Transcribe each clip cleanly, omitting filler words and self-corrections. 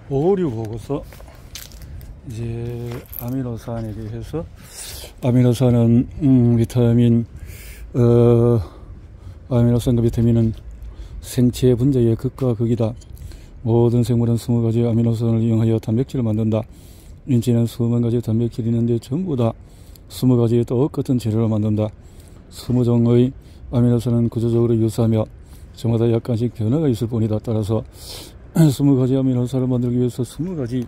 오류 보고서. 이제 아미노산에 대해서, 아미노산은 비타민, 아미노산과 비타민은 생체 분자의 극과 극이다. 모든 생물은 20가지 아미노산을 이용하여 단백질을 만든다. 인체는 수만 가지 단백질이 있는데 전부 다 20가지의 똑같은 재료를 만든다. 20종의 아미노산은 구조적으로 유사하며 저마다 약간씩 변화가 있을 뿐이다. 따라서 20가지 아미노산을 만들기 위해서 20가지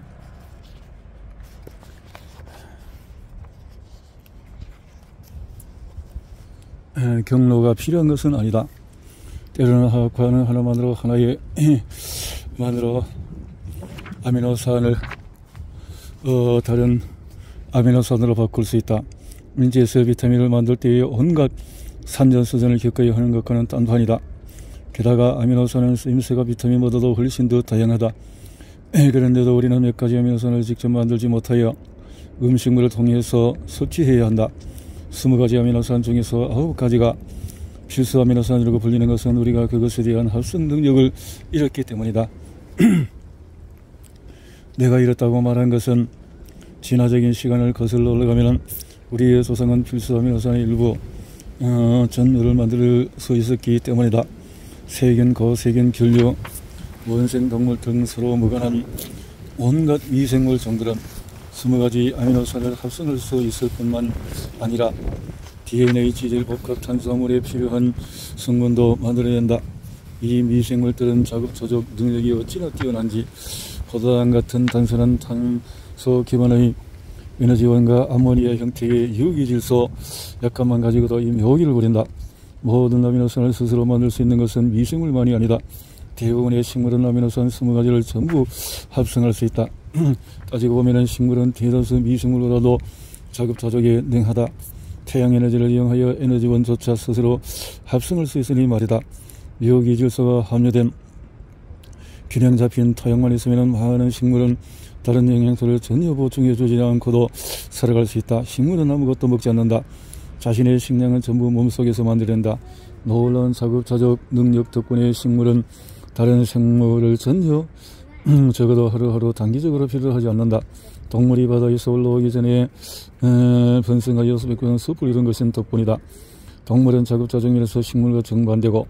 경로가 필요한 것은 아니다. 때로는 화학과는 하나만으로 하나의 만으로 아미노산을 다른 아미노산으로 바꿀 수 있다. 인체에서 비타민을 만들 때에 온갖 산전수전을 겪어야 하는 것과는 딴판이다. 게다가 아미노산은 쓰임새가 비타민보다도 훨씬 더 다양하다. 그런데도 우리는 몇 가지 아미노산을 직접 만들지 못하여 음식물을 통해서 섭취해야 한다. 20가지 아미노산 중에서 9가지가 필수 아미노산이라고 불리는 것은 우리가 그것에 대한 합성 능력을 잃었기 때문이다. 내가 잃었다고 말한 것은 진화적인 시간을 거슬러 올라가면 우리의 조상은 필수 아미노산의 일부 전류를 만들 수 있었기 때문이다. 세균, 고세균, 균류, 원생 동물 등 서로 무관한 온갖 미생물 종들은 20가지 아미노산을 합성할 수 있을 뿐만 아니라 DNA, 지질, 복합 탄수화물에 필요한 성분도 만들어낸다. 이 미생물들은 자급조적 능력이 어찌나 뛰어난지 포도당 같은 단순한 탄소 기반의 에너지원과 암모니아 형태의 유기질소 약간만 가지고도 이 묘기를 부린다. 모든 아미노산을 스스로 만들 수 있는 것은 미생물만이 아니다. 대부분의 식물은 아미노산 20가지를 전부 합성할 수 있다. 따지고 보면 식물은 대다수 미생물보다도 자급자족에 능하다. 태양에너지를 이용하여 에너지원조차 스스로 합성할 수 있으니 말이다. 묘기질소가 함유된 균형 잡힌 토양만 있으면 많은 식물은 다른 영양소를 전혀 보충해 주지 않고도 살아갈 수 있다. 식물은 아무것도 먹지 않는다. 자신의 식량은 전부 몸속에서 만들어낸다. 놀라운 자급자족 능력 덕분에 식물은 다른 생물을 전혀 적어도 하루하루 단기적으로 필요하지 않는다. 동물이 바다에서 올라오기 전에 번성하여 수백구는 숲을 이룬 것은 덕분이다. 동물은 자급자족이라서 식물과 정반대고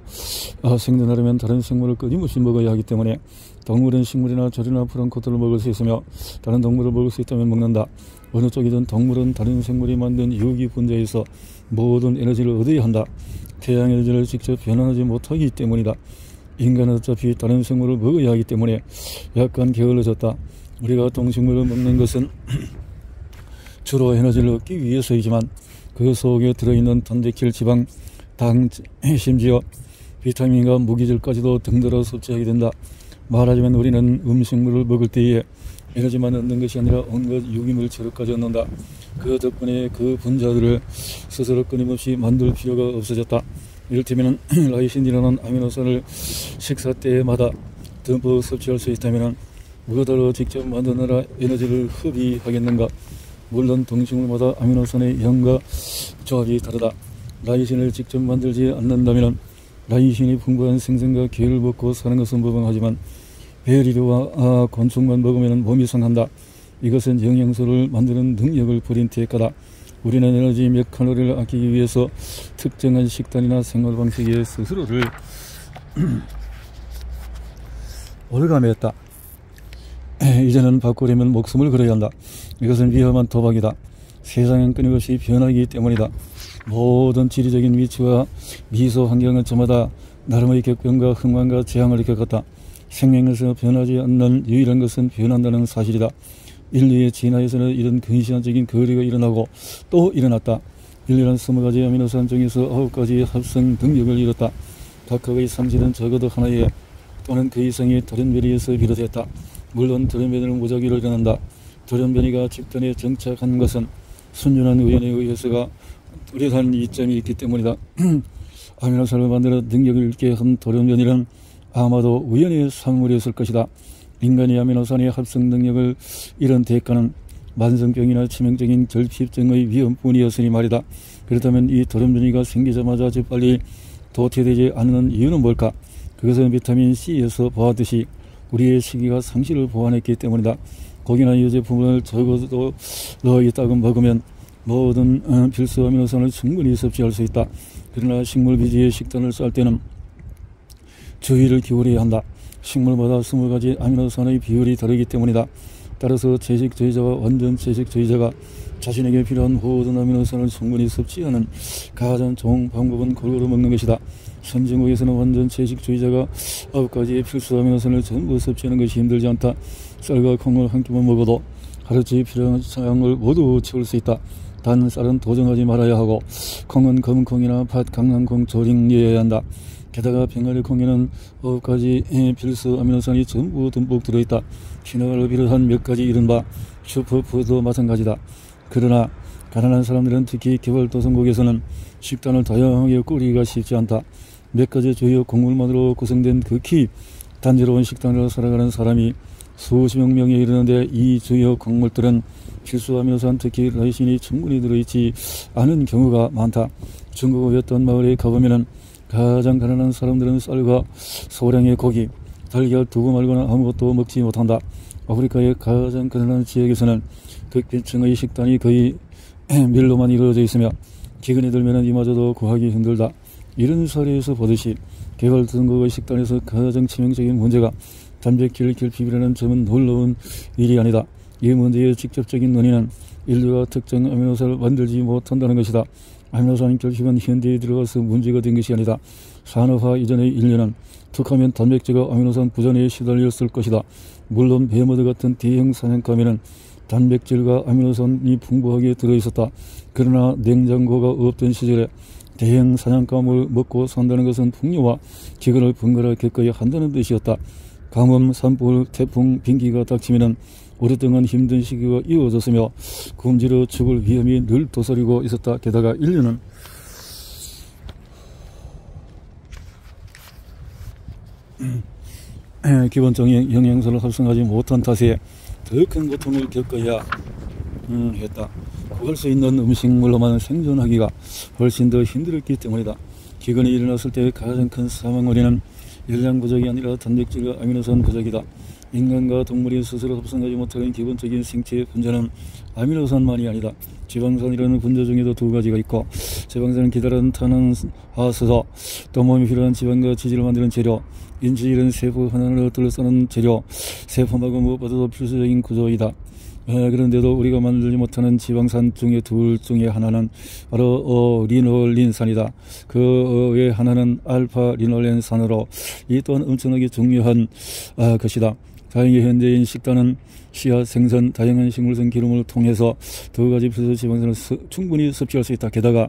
생존하려면 다른 생물을 끊임없이 먹어야 하기 때문에 동물은 식물이나 조류나 프랑크톤을 먹을 수 있으며 다른 동물을 먹을 수 있다면 먹는다. 어느 쪽이든 동물은 다른 생물이 만든 유기 분자에서 모든 에너지를 얻어야 한다. 태양 에너지를 직접 변환하지 못하기 때문이다. 인간은 어차피 다른 생물을 먹어야 하기 때문에 약간 게을러졌다. 우리가 동식물을 먹는 것은 주로 에너지를 얻기 위해서이지만 그 속에 들어있는 단백질, 지방, 당, 심지어 비타민과 무기질까지도 등들어 섭취하게 된다. 말하자면 우리는 음식물을 먹을 때에 에너지만 얻는 것이 아니라 온갖 유기물질까지 얻는다. 그 덕분에 그 분자들을 스스로 끊임없이 만들 필요가 없어졌다. 이를테면 라이신이라는 아미노산을 식사 때마다 듬뿍 섭취할 수 있다면 무엇으로 직접 만드느라 에너지를 흡입하겠는가. 물론 동식물마다 아미노산의 양과 조합이 다르다. 라이신을 직접 만들지 않는다면 라이신이 풍부한 생선과 게를 먹고 사는 것은 무방하지만 베리류와 곤충만 먹으면 몸이 상한다. 이것은 영양소를 만드는 능력을 버린 대가다. 우리는 에너지 몇 칼로리를 아끼기 위해서 특정한 식단이나 생활 방식에 스스로를 올감했다. 이제는 바꾸려면 목숨을 걸어야 한다. 이것은 위험한 도박이다. 세상은 끊임없이 변하기 때문이다. 모든 지리적인 위치와 미소 환경은 저마다 나름의 격변과 흥망과 재앙을 겪었다. 생명에서 변하지 않는 유일한 것은 변한다는 사실이다. 인류의 진화에서는 이런 근시안적인 거리가 일어나고 또 일어났다. 인류는 20가지 아미노산 중에서 9가지의 합성 능력을 잃었다. 각각의 상징은 적어도 하나의 또는 그 이상의 돌연변이에서 비롯했다. 물론 돌연변이는 무작위로 일어난다. 돌연변이가 집단에 정착한 것은 순전한 우연에 의해서가 뚜렷한 이점이 있기 때문이다. 아미노산을 만들어 능력을 잃게 한 돌연변이는 아마도 우연의 산물이었을 것이다. 인간이 아미노산의 합성 능력을 잃은 대가는 만성병이나 치명적인 결핍증의 위험뿐이었으니 말이다. 그렇다면 이 돌연변이가 생기자마자 재빨리 도태되지 않는 이유는 뭘까? 그것은 비타민 C에서 보았듯이 우리의 시기가 상실을 보완했기 때문이다. 고기나 유제품을 적어도 이따금 먹으면 모든 필수 아미노산을 충분히 섭취할 수 있다. 그러나 식물 비지의 식단을 쌀 때는 주의를 기울여야 한다. 식물마다 20가지 아미노산의 비율이 다르기 때문이다. 따라서 채식주의자와 완전 채식주의자가 자신에게 필요한 모든 아미노산을 충분히 섭취하는 가장 좋은 방법은 골고루 먹는 것이다. 선진국에서는 완전 채식주의자가 9가지의 필수 아미노산을 전부 섭취하는 것이 힘들지 않다. 쌀과 콩을 한 끼만 먹어도 하루치 필요한 양을 모두 채울 수 있다. 단 쌀은 도전하지 말아야 하고 콩은 검은콩이나 팥, 강낭콩, 조링이어야 한다. 게다가 병아리 콩에는 9가지 필수 아미노산이 전부 듬뿍 들어있다. 신화를 비롯한 몇 가지 이른바 슈퍼푸드도 마찬가지다. 그러나 가난한 사람들은 특히 개발도상국에서는 식단을 다양하게 꾸리기가 쉽지 않다. 몇 가지 주요 곡물만으로 구성된 극히 단조로운 식단으로 살아가는 사람이 수십억 명에 이르는데 이 주요 곡물들은 필수 아미노산 특히 라이신이 충분히 들어있지 않은 경우가 많다. 중국의 어떤 마을에 가보면 가장 가난한 사람들은 쌀과 소량의 고기, 달걀, 두부 말고는 아무것도 먹지 못한다. 아프리카의 가장 가난한 지역에서는 극빈층의 식단이 거의 밀로만 이루어져 있으며 기근이 들면 이마저도 구하기 힘들다. 이런 사례에서 보듯이 개발도상국의 식단에서 가장 치명적인 문제가 단백질 결핍이라는 점은 놀라운 일이 아니다. 이 문제의 직접적인 원인은 인류가 특정 아미노산을 만들지 못한다는 것이다. 아미노산 결핍은 현대에 들어가서 문제가 된 것이 아니다. 산업화 이전의 인류는 툭하면 단백질과 아미노산 부전에 시달렸을 것이다. 물론 베머드 같은 대형 사냥감에는 단백질과 아미노산이 풍부하게 들어있었다. 그러나 냉장고가 없던 시절에 대형 사냥감을 먹고 산다는 것은 풍요와 기근을 번갈아 겪어야 한다는 뜻이었다. 가뭄, 산불, 태풍, 빙기가 닥치면 오랫동안 힘든 시기가 이어졌으며 굶주려 죽을 위험이 늘 도사리고 있었다. 게다가 인류는 기본적인 영양소를 합성하지 못한 탓에 더 큰 고통을 겪어야 했다. 구할 수 있는 음식물로만 생존하기가 훨씬 더 힘들었기 때문이다. 기근이 일어났을 때 가장 큰 사망 원인은 열량 부족이 아니라 단백질과 아미노산 부족이다. 인간과 동물이 스스로 합성하지 못하는 기본적인 생체 분자는 아미노산만이 아니다. 지방산이라는 분자 중에도 2가지가 있고, 지방산은 기다란 탄화수소, 또 몸에 필요한 지방과 지질을 만드는 재료, 인지질은 세포 하나를 둘러싸는 재료, 세포막은 무엇보다도 필수적인 구조이다. 그런데도 우리가 만들지 못하는 지방산 중에 둘 중에 하나는 바로 리놀린산이다. 그 외 하나는 알파 리놀렌산으로 이 또한 엄청나게 중요한 것이다. 다행히 현대인 식단은 씨앗 생선, 다양한 식물성 기름을 통해서 2가지 필수 지방산을 충분히 섭취할 수 있다. 게다가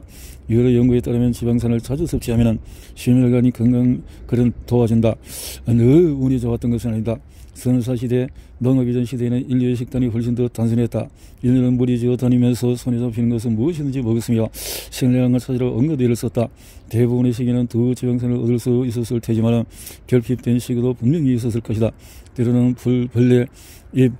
여러 연구에 따르면 지방산을 자주 섭취하면 심혈관이 건강 그런 도와준다. 늘 운이 좋았던 것은 아니다. 선사시대, 농업 이전 시대에는 인류의 식단이 훨씬 더 단순했다. 인류는 무리 지어 다니면서 손에 잡히는 것은 무엇이든지 먹었으며 식량을 찾으러 온갖 애를 썼다. 대부분의 시기는 두 지방산을 얻을 수 있었을 테지만 결핍된 시기도 분명히 있었을 것이다. 때로는 풀, 벌레, 잎,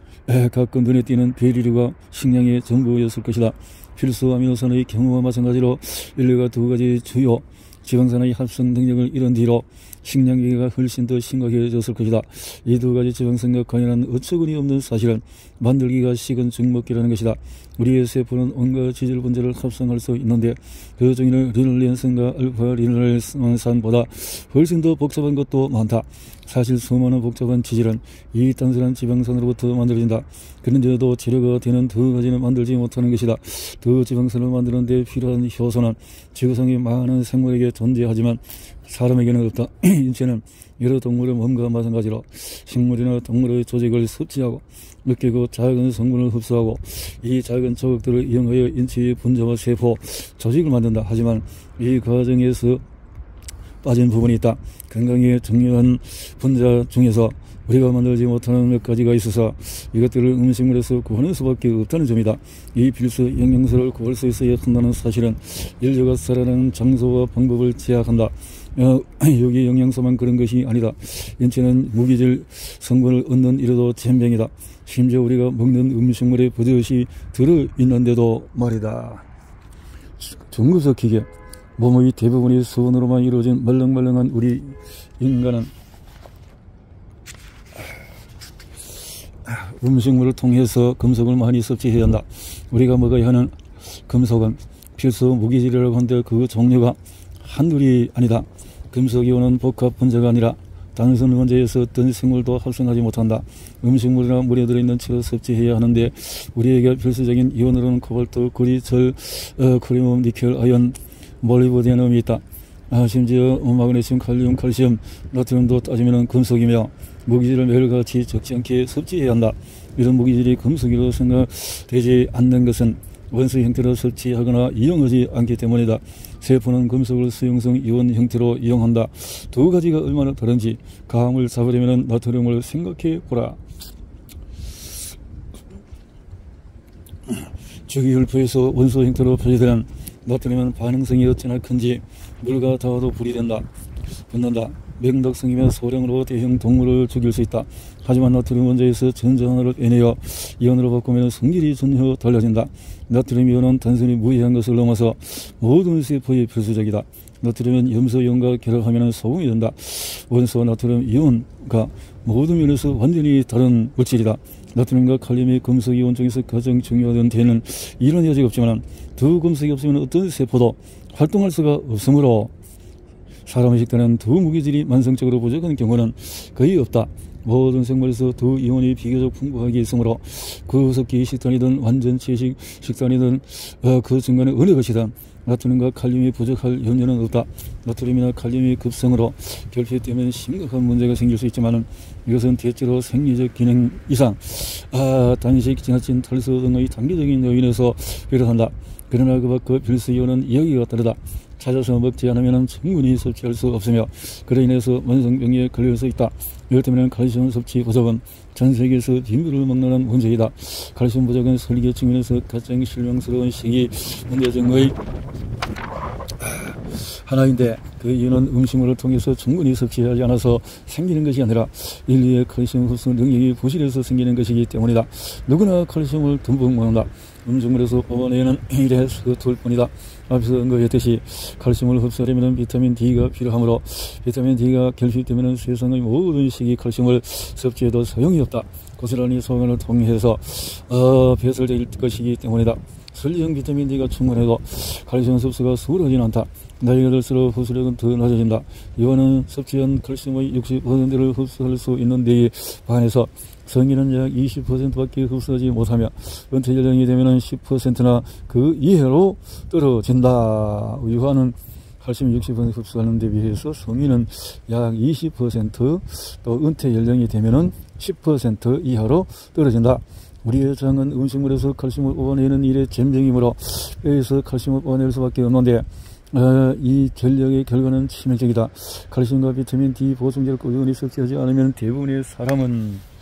가끔 눈에 띄는 베리류가 식량의 전부였을 것이다. 필수 아미노산의 경우와 마찬가지로 인류가 2가지 주요 지방산의 합성 능력을 잃은 뒤로 식량위기가 훨씬 더 심각해졌을 것이다. 이 2가지 지방산과 관련한 어처구니 없는 사실은 만들기가 식은 죽먹기라는 것이다. 우리의 세포는 온갖 지질 분자를 합성할 수 있는데 그 중에는 리놀렌산과 알파 리놀렌산보다 훨씬 더 복잡한 것도 많다. 사실 수많은 복잡한 지질은 이 단순한 지방산으로부터 만들어진다. 그런데도 재료가 되는 2가지는 만들지 못하는 것이다. 지방산을 만드는 데 필요한 효소는 지구상의 많은 생물에게 존재하지만 사람에게는 없다. 인체는 여러 동물의 몸과 마찬가지로 식물이나 동물의 조직을 섭취하고 느끼고 작은 성분을 흡수하고 이 작은 조각들을 이용하여 인체의 분자와 세포, 조직을 만든다. 하지만 이 과정에서 빠진 부분이 있다. 건강에 중요한 분자 중에서 우리가 만들지 못하는 몇 가지가 있어서 이것들을 음식물에서 구하는 수밖에 없다는 점이다. 이 필수 영양소를 구할 수 있어야 한다는 사실은 인류가 살아가는 장소와 방법을 제약한다. 여기 영양소만 그런 것이 아니다. 인체는 무기질 성분을 얻는 이래도 젬병이다. 심지어 우리가 먹는 음식물에 버젓이 들어있는데도 말이다. 정구석기계 몸의 대부분이 수분으로만 이루어진 말랑말랑한 우리 인간은 음식물을 통해서 금속을 많이 섭취해야 한다. 우리가 먹어야 하는 금속은 필수 무기질이라고 하는데 그 종류가 한둘이 아니다. 금속이 오는 복합 분자가 아니라 단순 원자에서 어떤 생물도 활성하지 못한다. 음식물이나 물에 들어있는 채로 섭취해야 하는데 우리에게 필수적인 이온으로는 코발트, 구리, 절, 크리움, 니켈, 아연, 몰리브데늄이 있다. 심지어 마그네슘, 칼륨, 칼슘, 나트륨도 따지면 금속이며 무기질을 매일같이 적지 않게 섭취해야 한다. 이런 무기질이 금속이라고 생각되지 않는 것은 원소 형태로 섭취하거나 이용하지 않기 때문이다. 세포는 금속을 수용성 이온 형태로 이용한다. 두 가지가 얼마나 다른지 감을 잡으려면 나트륨을 생각해 보라. 주기율표에서 원소 형태로 표시되는 나트륨은 반응성이 어찌나 큰지 물과 닿아도 불이 된다. 붙는다. 맥락성이면 소량으로 대형 동물을 죽일 수 있다. 하지만 나트륨 원자에서 전자 하나를 빼내어 이온으로 바꾸면 성질이 전혀 달라진다. 나트륨 이온은 단순히 무해한 것을 넘어서 모든 세포에 필수적이다. 나트륨은 염소 이온과 결합하면 소금이 된다. 원소 나트륨 이온과 모든 면에서 완전히 다른 물질이다. 나트륨과 칼륨이 금속 이온 중에서 가장 중요한 데는 이런 여지가 없지만 두 금속이 없으면 어떤 세포도 활동할 수가 없으므로 사람의 식단은 두 무기질이 만성적으로 부족한 경우는 거의 없다. 모든 생물에서 두 이온이 비교적 풍부하게 있으므로 구석기 식단이든 완전체 식단이든 그 중간에 어느 것이든 나트륨과 칼륨이 부족할 염려는 없다. 나트륨이나 칼륨이 급성으로 결핍되면 심각한 문제가 생길 수 있지만 이것은 대체로 생리적 기능 이상 단식, 지나친 탈수 등의 단기적인 요인에서 비롯한다. 그러나 그 밖의 필수 이온은 이야기가 다르다. 찾아서 먹지 않으면 충분히 섭취할 수 없으며 그로 인해서 만성병에 걸릴 수 있다. 이것 때문에 칼슘 섭취 부족은 전 세계에서 빈부를 먹는 문제이다. 칼슘 부족은 설계 측면에서 가장 실망스러운 시기 문제 중의 하나인데 그 이유는 음식물을 통해서 충분히 섭취하지 않아서 생기는 것이 아니라 인류의 칼슘 흡수 능력이 부실해서 생기는 것이기 때문이다. 누구나 칼슘을 듬뿍 먹는다. 음식물에서 뽑아내는 일의 서툴 뿐이다. 앞서 언급했듯이 칼슘을 흡수하려면 비타민 D가 필요하므로 비타민 D가 결핍되면 세상의 모든 식이 칼슘을 섭취해도 소용이 없다. 고스란히 소변을 통해서 배설될 것이기 때문이다. 설령 비타민 D가 충분해도 칼슘 섭취가 수월하진 않다. 나이가 들수록 흡수력은 더 낮아진다. 이와는 섭취한 칼슘의 60%를 흡수할 수 있는 데에 반해서 성인은 약 20%밖에 흡수하지 못하며 은퇴 연령이 되면 10%나 그 이하로 떨어진다. 유아는 칼슘 60% 흡수하는 데 비해서 성인은 약 20%, 또 은퇴 연령이 되면 10% 이하로 떨어진다. 우리의 장은 음식물에서 칼슘을 뽑아내는 일에 젬병이므로 뼈에서 칼슘을 뽑아낼 수밖에 없는데 이 전력의 결과는 치명적이다. 칼슘과 비타민 D 보충제를 꾸준히 섭취하지 않으면 대부분의 사람은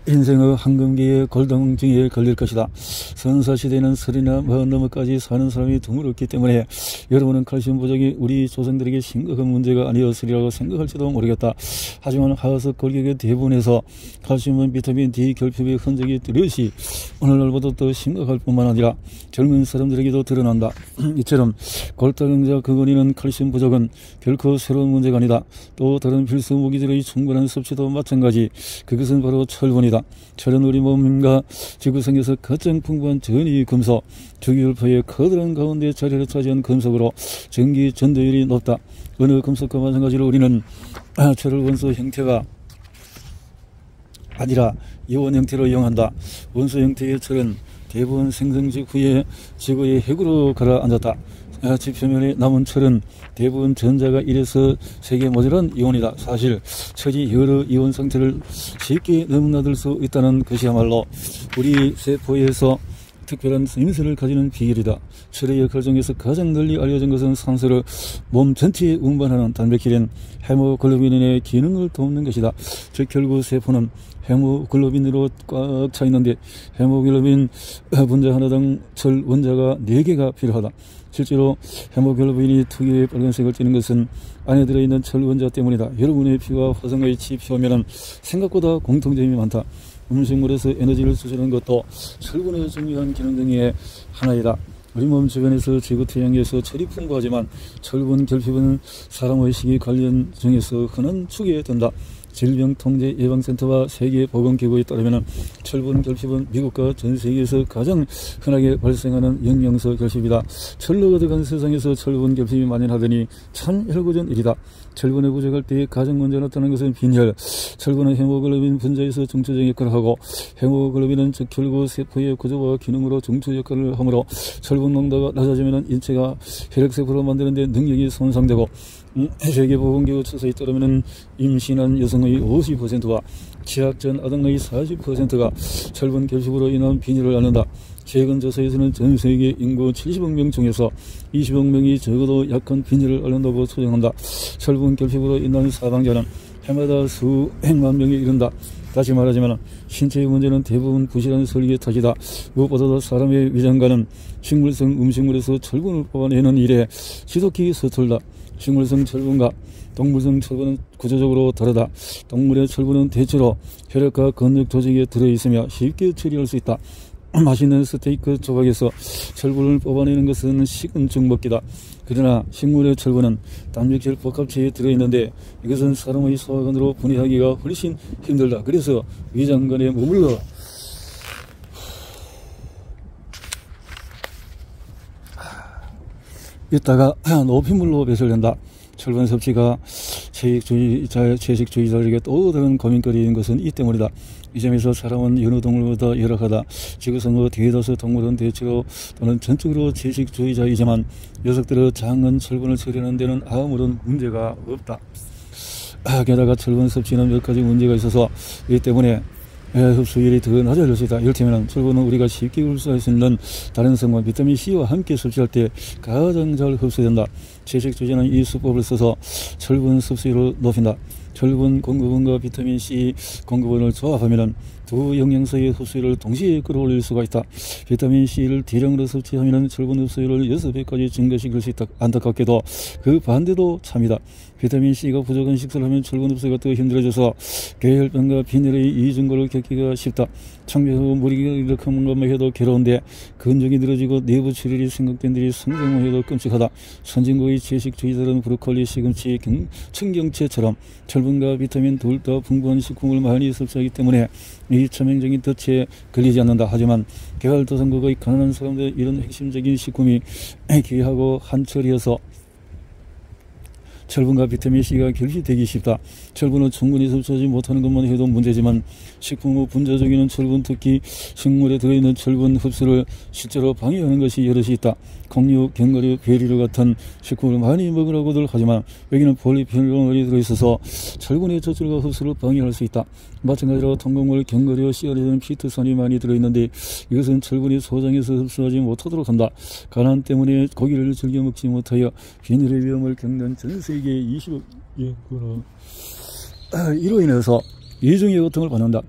인생의 황금기에 골동증에 걸릴 것이다. 선사시대는 30이나 40 넘어까지 사는 사람이 드물었기 때문에 여러분은 칼슘 부족이 우리 조상들에게 심각한 문제가 아니었으리라고 생각할지도 모르겠다. 하지만 하우스 골격의 대부분에서 칼슘은 비타민 D 결핍의 흔적이 뚜렷이 오늘날보다 더 심각할 뿐만 아니라 젊은 사람들에게도 드러난다. 이처럼 골다공자 근원이는 칼슘 부족은 결코 새로운 문제가 아니다. 또 다른 필수 무기들의 충분한 섭취도 마찬가지. 그것은 바로 철분이다. 철은 우리 몸과 지구상에서 가장 풍부한 전이 금속, 주기율표의 커다란 가운데 자리를 차지한 금속으로 전기 전도율이 높다. 어느 금속과 마찬가지로 우리는 철을 원소 형태가 아니라 이온 형태로 이용한다. 원소 형태의 철은 대부분 생성 직후에 지구의 핵으로 가라앉았다. 지표면에 남은 철은 대부분 전자가 1에서 3개 모자란 이온이다. 사실 철이 여러 이온 상태를 쉽게 넘나들 수 있다는 것이야말로 우리 세포에서 특별한 인쇄를 가지는 비결이다. 철의 역할 중에서 가장 널리 알려진 것은 산소를 몸 전체에 운반하는 단백질인 헤모글로빈의 기능을 돕는 것이다. 즉 결국 세포는 헤모글로빈으로 꽉 차 있는데 헤모글로빈 분자 하나당 철 원자가 4개가 필요하다. 실제로 헤모글로빈이 특유의 빨간색을 띠는 것은 안에 들어있는 철 원자 때문이다. 여러분의 피와 화성의 지표면은 생각보다 공통점이 많다. 음식물에서 에너지를 수출하는 것도 철분의 중요한 기능 중의 하나이다. 우리 몸 주변에서 지구 태양에서 철이 풍부하지만 철분 결핍은 사람의 식이 관련 중에서 흔한 축에 든다. 질병통제예방센터와 세계보건기구에 따르면 철분 결핍은 미국과 전 세계에서 가장 흔하게 발생하는 영양소 결핍이다. 철로 가득한 세상에서 철분 결핍이 만연하더니 참 혈고전 일이다. 철분이 부족할 때 가장 먼저 나타나는 것은 빈혈. 철분은 헤모글로빈 분자에서 중추적 역할을 하고, 헤모글로빈은 적혈구 세포의 구조와 기능으로 중추 역할을 하므로 철분 농도가 낮아지면 인체가 혈액세포를 만드는 데 능력이 손상되고, 세계보건기구 추세에 따르면 임신한 여성의 50%와 취학 전 아동의 40%가 철분 결핍으로 인한 빈혈을 앓는다. 최근 조사에서는 전 세계 인구 70억 명 중에서 20억 명이 적어도 약한 빈혈을 앓는다고 추정한다. 철분 결핍으로 인한 사망자는 해마다 수백만 명에 이른다. 다시 말하자면 신체의 문제는 대부분 부실한 설계 탓이다. 무엇보다도 사람의 위장관은 식물성 음식물에서 철분을 뽑아내는 일에 지독히 서툴다. 식물성 철분과 동물성 철분은 구조적으로 다르다. 동물의 철분은 대체로 혈액과 근육 조직에 들어있으며 쉽게 처리할 수 있다. 맛있는 스테이크 조각에서 철분을 뽑아내는 것은 식은 죽 먹기다. 그러나 식물의 철분은 단백질 복합체에 들어있는데 이것은 사람의 소화관으로 분해하기가 훨씬 힘들다. 그래서 위장관에 머물러 있다가 높임물로 배설된다. 철분 섭취가 채식주의자에게 또 다른 고민거리인 것은 이 때문이다. 이 점에서 사람은 여느 동물보다 열악하다. 지구상의 대다수 동물은 대체로 또는 전적으로 채식주의자이지만 녀석들의 장은 철분을 처리하는 데는 아무런 문제가 없다. 게다가 철분 섭취는 몇 가지 문제가 있어서 이 때문에 흡수율이 더 낮아질 수 있다. 이를테면 철분은 우리가 쉽게 흡수할 수 있는 다른 성분 비타민 C와 함께 섭취할 때 가장 잘 흡수된다. 채식주의자는 이 수법을 써서 철분 섭수율을 높인다. 철분 공급원과 비타민 C 공급원을 조합하면 두 영양소의 흡수율을 동시에 끌어올릴 수가 있다. 비타민 C를 대량으로 섭취하면 철분 흡수율을 6배까지 증가시킬 수 있다. 안타깝게도 그 반대도 참이다. 비타민 C가 부족한 식사를 하면 철분 흡수가 더 힘들어져서 뇌혈변과 빈혈의 이중고를 겪기가 쉽다. 창피하고 무리가 일으키는 것만 해도 괴로운데 근육이 늘어지고 내부 출혈이 생각된 일이 상상만 해도 끔찍하다. 선진국의 채식주의자들은 브로콜리, 시금치, 청경채처럼 철분과 비타민 둘 다 풍부한 식품을 많이 섭취하기 때문에 이致命적인 덫에 걸리지 않는다. 하지만 개발도상국의 가난한 사람들 이런 핵심적인 식품이 귀하고 한철이어서 철분과 비타민 C가 결핍되기 쉽다. 철분을 충분히 섭취하지 못하는 것만 해도 문제지만 식품 후 분자적인 철분, 특히 식물에 들어있는 철분 흡수를 실제로 방해하는 것이 여럿이 있다. 콩류, 견과류, 베리류 같은 식품을 많이 먹으라고들 하지만 여기는 폴리페놀이 들어있어서 철분의 저출과 흡수를 방해할 수 있다. 마찬가지로 통곡물, 견과류, 씨알에 는 피트산이 많이 들어있는데 이것은 철분이 소장에서 흡수하지 못하도록 한다. 가난 때문에 고기를 즐겨 먹지 못하여 빈혈의 위험을 겪는 전 세계 20억 이로 인해서 이중의 고통을 받는다.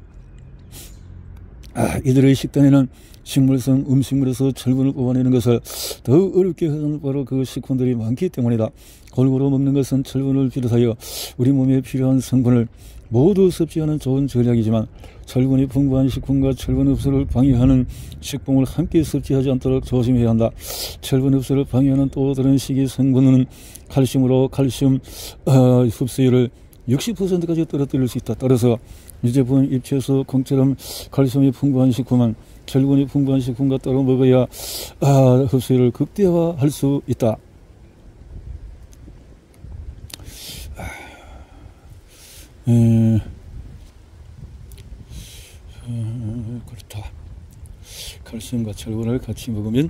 이들의 식단에는 식물성 음식물에서 철분을 뽑아내는 것을 더 어렵게 하는 바로 그 식품들이 많기 때문이다. 골고루 먹는 것은 철분을 비롯하여 우리 몸에 필요한 성분을 모두 섭취하는 좋은 전략이지만 철분이 풍부한 식품과 철분 흡수를 방해하는 식품을 함께 섭취하지 않도록 조심해야 한다. 철분 흡수를 방해하는 또 다른 식이 성분은 칼슘으로 칼슘 흡수율을 60%까지 떨어뜨릴 수 있다. 따라서 유제품, 잎채소, 콩처럼 칼슘이 풍부한 식품은 철분이 풍부한 식품과 따로 먹어야 흡수율을 극대화할 수 있다. 그렇다. 칼슘과 철분을 같이 먹으면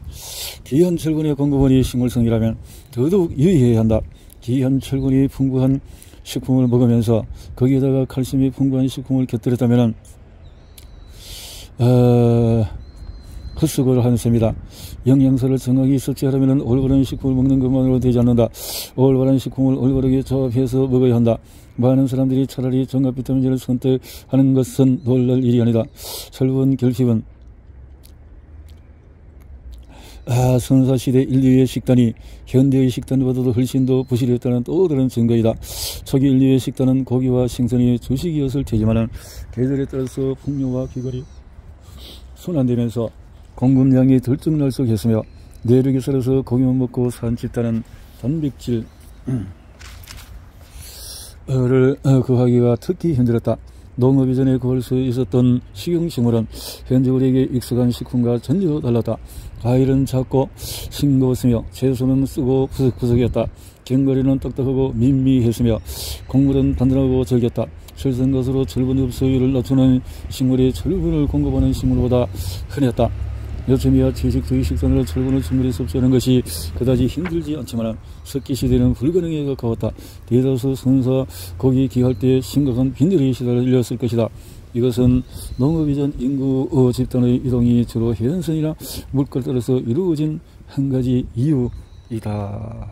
귀한 철분의 공급원이 식물성이라면 더더욱 유의해야 한다. 귀한 철분이 풍부한 식품을 먹으면서 거기에다가 칼슘이 풍부한 식품을 곁들였다면 헛수고를 하는 셈이다. 영양소를 정확히 섭취하려면 올바른 식품을 먹는 것만으로 되지 않는다. 올바른 식품을 올바르게 조합해서 먹어야 한다. 많은 사람들이 차라리 종합 비타민제를 선택하는 것은 놀랄 일이 아니다. 철분 결핍은 선사시대 인류의 식단이 현대의 식단보다도 훨씬 더 부실했다는 또 다른 증거이다. 초기 인류의 식단은 고기와 생선이 주식이었을 테지만 계절에 따라서 풍요와 귀걸이 순환되면서 공급량이 들쭉날쭉했으며 내륙에 살아서 고기만 먹고 산 집단은 단백질 구하기가 특히 힘들었다. 농업 이전에 구할 수 있었던 식용식물은 현재 우리에게 익숙한 식품과 전혀 달랐다. 과일은 작고 싱거웠으며 채소는 쓰고 푸석푸석이었다. 견과류는 딱딱하고 밋밋했으며 곡물은 단단하고 질겼다. 실선 것으로 철분 흡수율을 낮추는 식물이 철분을 공급하는 식물보다 흔했다. 요즘이야 채식주의 식단으로 철분을 충분히 섭취하는 것이 그다지 힘들지 않지만 석기 시대는 불가능에 가까웠다. 대다수 선사 고기 귀할 때 심각한 빈혈이 시달렸을 것이다. 이것은 농업 이전 인구 집단의 이동이 주로 해안선이나 물가를 따라서 이루어진 한 가지 이유이다.